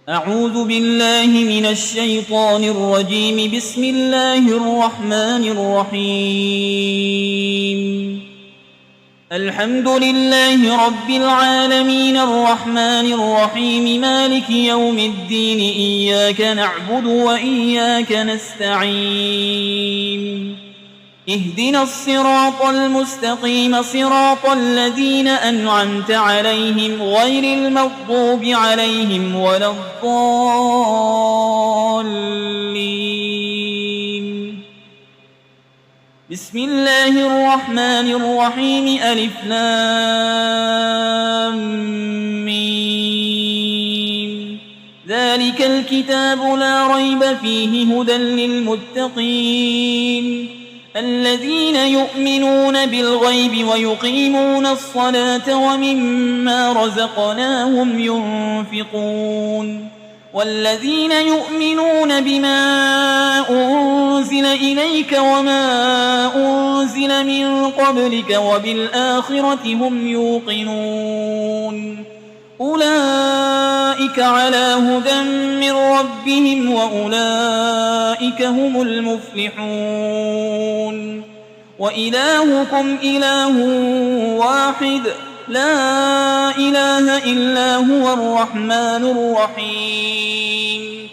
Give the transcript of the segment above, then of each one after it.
أعوذ بالله من الشيطان الرجيم. بسم الله الرحمن الرحيم. الحمد لله رب العالمين الرحمن الرحيم مالك يوم الدين. إياك نعبد وإياك نستعين. اهدنا الصراط المستقيم صراط الذين أنعمت عليهم غير المغضوب عليهم ولا الضالين. بسم الله الرحمن الرحيم. ألف لام ميم. ذلك الكتاب لا ريب فيه هدى للمتقين الذين يؤمنون بالغيب ويقيمون الصلاة ومما رزقناهم ينفقون والذين يؤمنون بما أنزل إليك وما أنزل من قبلك وبالآخرة هم يوقنون أولئك على هدى من ربهم وأولئك هم المفلحون. وإلهكم إله واحد لا إله إلا هو الرحمن الرحيم.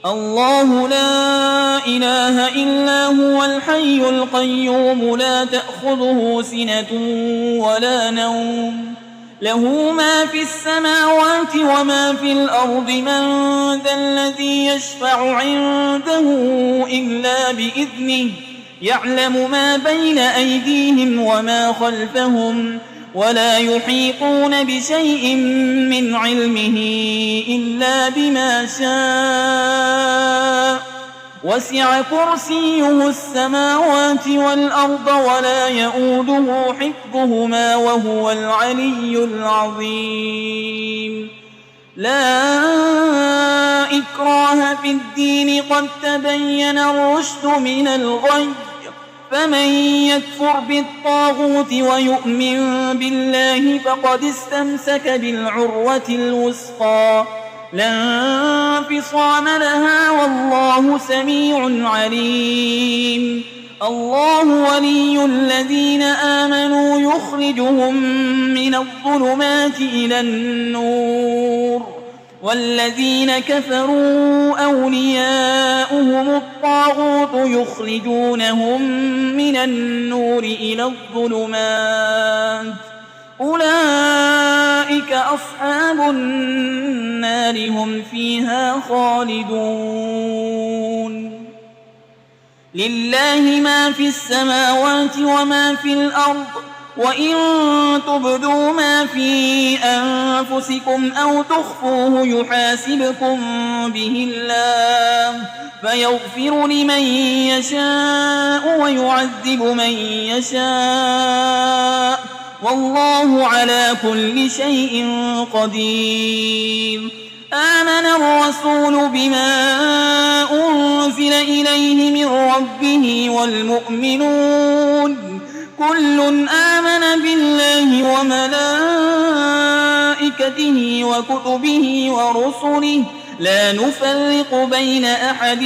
الله لا إله إلا هو الحي القيوم لا تأخذه سنة ولا نوم له ما في السماوات وما في الأرض. من ذا الذي يشفع عنده إلا بإذنه يعلم ما بين أيديهم وما خلفهم ولا يحيطون بشيء من علمه إلا بما شاء. وسع كرسيه السماوات والأرض ولا يؤوده حفظهما وهو العلي العظيم. لا إكراه في الدين قد تبين الرشد من الغي. فمن يكفر بالطاغوت ويؤمن بالله فقد استمسك بالعروة الوثقى لا انفصام لها والله سميع عليم. الله ولي الذين آمنوا يخرجهم من الظلمات إلى النور والذين كفروا أولياؤهم الطاغوت يخرجونهم من النور إلى الظلمات. أولئك أصحاب النار هم فيها خالدون. لله ما في السماوات وما في الأرض وإن تبدوا ما في أنفسكم أو تخفوه يحاسبكم به الله فيغفر لمن يشاء ويعذب من يشاء والله على كل شيء قدير. آمن الرسول بما أنزل إليه من ربه والمؤمنون كل آمن بالله وملائكته وكتبه ورسله لا نفرق بين أحد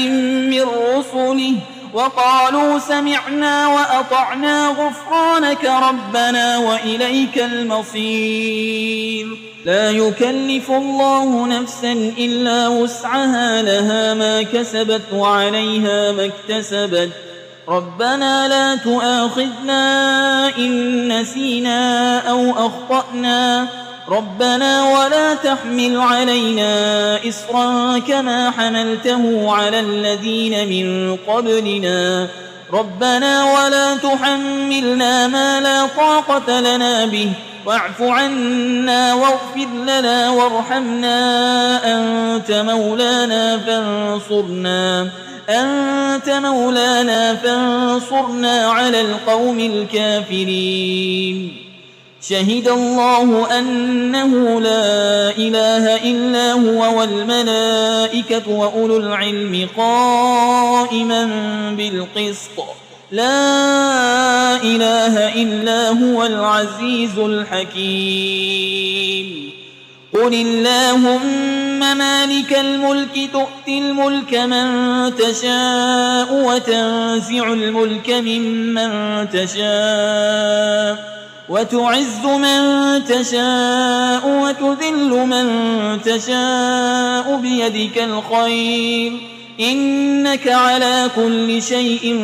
من رسله وقالوا سمعنا وأطعنا غفرانك ربنا وإليك المصير. لا يكلف الله نفسا إلا وسعها لها ما كسبت وعليها ما اكتسبت. ربنا لا تؤاخذنا إن نسينا أو أخطأنا ربنا ولا تحمل علينا إصرا كما حملته على الذين من قبلنا ربنا ولا تحملنا ما لا طاقة لنا به واعف عنا واغفر لنا وارحمنا أنت مولانا فانصرنا على القوم الكافرين. شهد الله أنه لا إله إلا هو والملائكة وأولو العلم قائما بالقسط لا إله إلا هو العزيز الحكيم. قل اللهم مالك الملك تؤتي الملك من تشاء وتنزع الملك ممن تشاء وتعز من تشاء وتذل من تشاء بيدك الخير إنك على كل شيء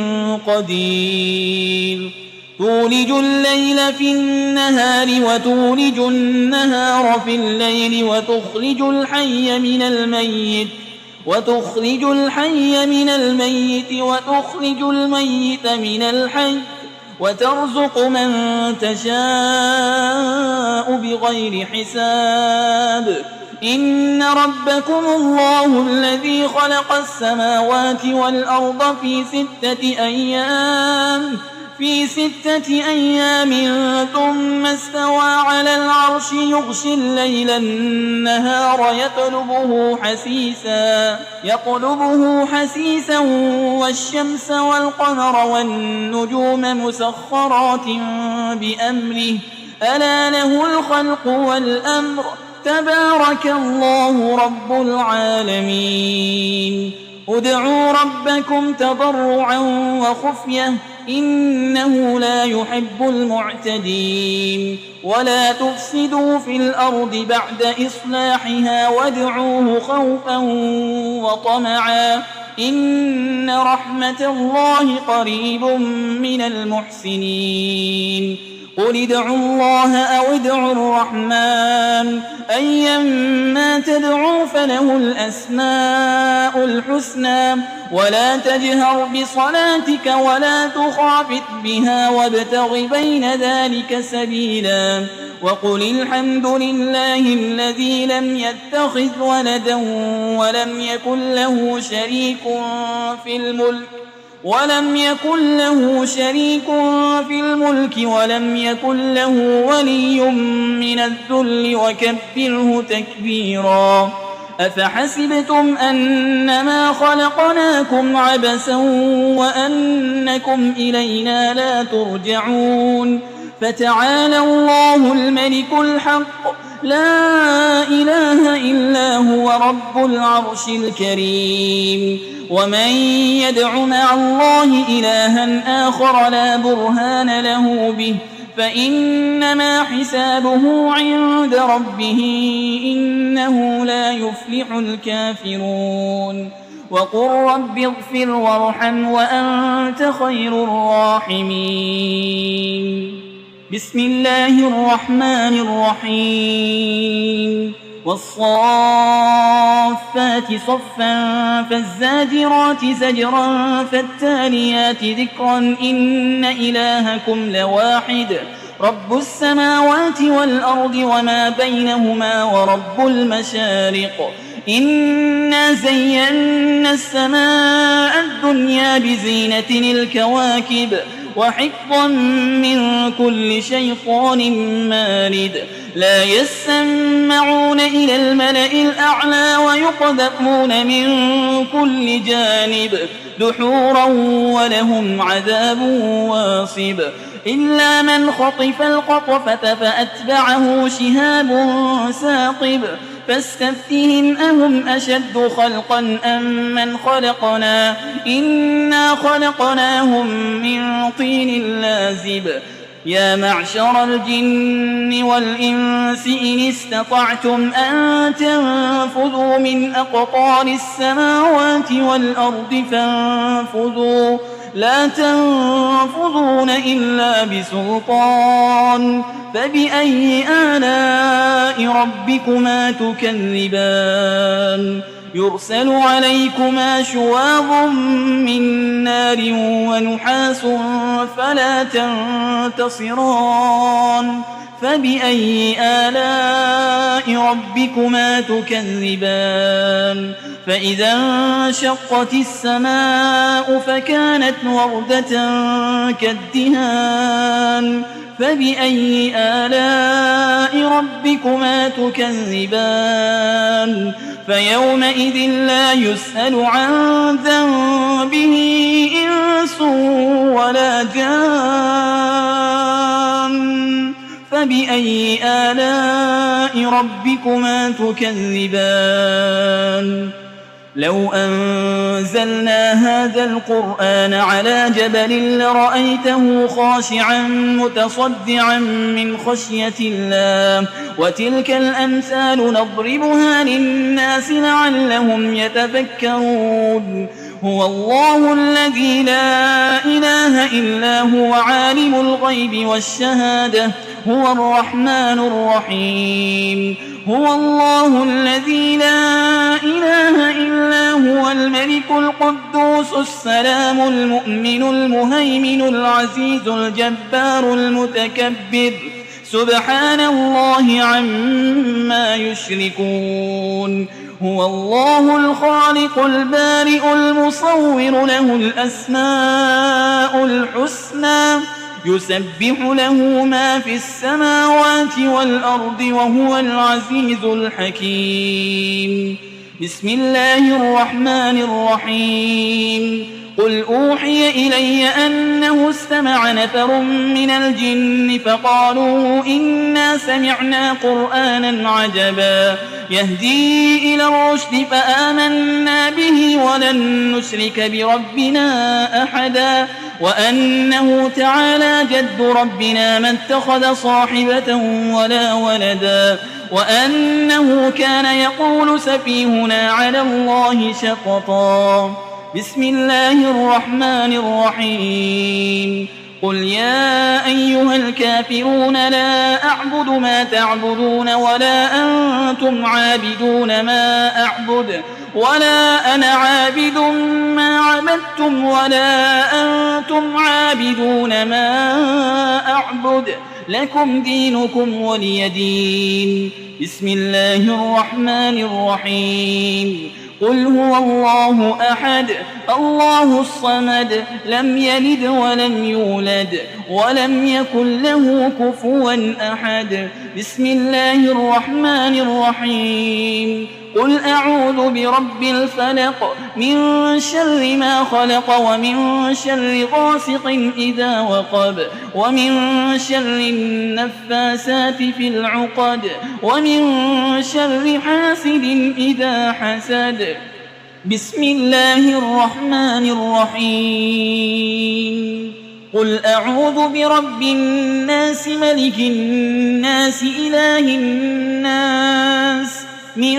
قدير تولج الليل في النهار وتولج النهار في الليل وتخرج الحي من الميت وتخرج الميت من الحي وترزق من تشاء بغير حساب إن ربكم الله الذي خلق السماوات والأرض في 6 أيام ثم استوى على العرش يغشي الليل النهار يطلبه حسيسا والشمس والقمر والنجوم مسخرات بأمره ألا له الخلق والأمر تبارك الله رب العالمين ادعوا ربكم تضرعا وخفية إنه لا يحب المعتدين ولا تفسدوا في الأرض بعد إصلاحها وادعوه خوفا وطمعا إن رحمة الله قريب من المحسنين قل ادعوا الله أو ادعوا الرحمن أيما تدعوا فله الأسماء الحسنى ولا تجهر بصلاتك ولا تخافت بها وابتغ بين ذلك سبيلا وقل الحمد لله الذي لم يتخذ ولدا ولم يكن له شريك في الملك ولم يكن له ولي من الذل وكبره تكبيرا أفحسبتم أنما خلقناكم عبثا وأنكم إلينا لا ترجعون فتعالى الله الملك الحق لا إله إلا هو رب العرش الكريم ومن يدع مع الله إلها آخر لا برهان له به فإنما حسابه عند ربه إنه لا يفلح الكافرون وقل رب اغفر وارحم وأنت خير الراحمين بسم الله الرحمن الرحيم والصافات صفا فالزاجرات زجرا فالتاليات ذكرا إن إلهكم لواحد رب السماوات والأرض وما بينهما ورب المشارق إنا زينا السماء الدنيا بزينة الكواكب وحفظا من كل شيطان مارد لا يسمعون إلى الملأ الأعلى ويقذفون من كل جانب دحورا ولهم عذاب واصب إلا من خطف الخطفة فأتبعه شهاب ثاقب فاستفتهم أهم أشد خلقا أم من خلقنا إنا خلقناهم من طين لازب يا معشر الجن والإنس إن استطعتم أن تنفذوا من أقطار السماوات والأرض فانفذوا لا تنفذون إلا بسلطان فبأي آلاء ربكما تكذبان يرسل عليكما شواظ من نار ونحاس فلا تنتصران فبأي آلاء ربكما تكذبان فإذا انشقت السماء فكانت وردة كالدهان فبأي آلاء ربكما تكذبان فيومئذ لا يسأل عن ذنبه إنس ولا جان فبأي آلاء ربكما تكذبان لو أنزلنا هذا القرآن على جبل لرأيته خاشعا متصدعا من خشية الله وتلك الأمثال نضربها للناس لعلهم يتفكرون هو الله الذي لا إله إلا هو عالم الغيب والشهادة هو الرحمن الرحيم هو الله الذي لا إله إلا هو الملك القدوس السلام المؤمن المهيمن العزيز الجبار المتكبر سبحان الله عما يشركون هو الله الخالق البارئ المصور له الأسماء الحسنى يسبح له ما في السماوات والأرض وهو العزيز الحكيم بسم الله الرحمن الرحيم قل أوحي إلي أنه استمع نفر من الجن فقالوا إنا سمعنا قرآنا عجبا يهدي إلى الرشد فآمنا به ولن نشرك بربنا أحدا وأنه تعالى جد ربنا ما اتخذ صاحبة ولا ولدا وأنه كان يقول سفيهنا على الله شططا بسم الله الرحمن الرحيم قل يا أيها الكافرون لا أعبد ما تعبدون ولا أنتم عابدون ما أعبد ولا أنا عابد ما عبدتم ولا أنتم عابدون ما أعبد لكم دينكم ولي دين بسم الله الرحمن الرحيم قل هو الله أحد الله الصمد لم يلد ولم يولد ولم يكن له كفوا أحد بسم الله الرحمن الرحيم قل أعوذ برب الفلق من شر ما خلق ومن شر غاسق إذا وقب ومن شر النفاسات في العقد ومن شر حاسد إذا حسد بسم الله الرحمن الرحيم قل أعوذ برب الناس ملك الناس إله الناس من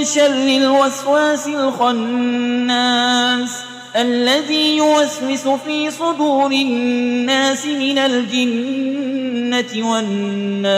شر الوسواس الخناس الذي يوسوس في صدور الناس من الجنة والناس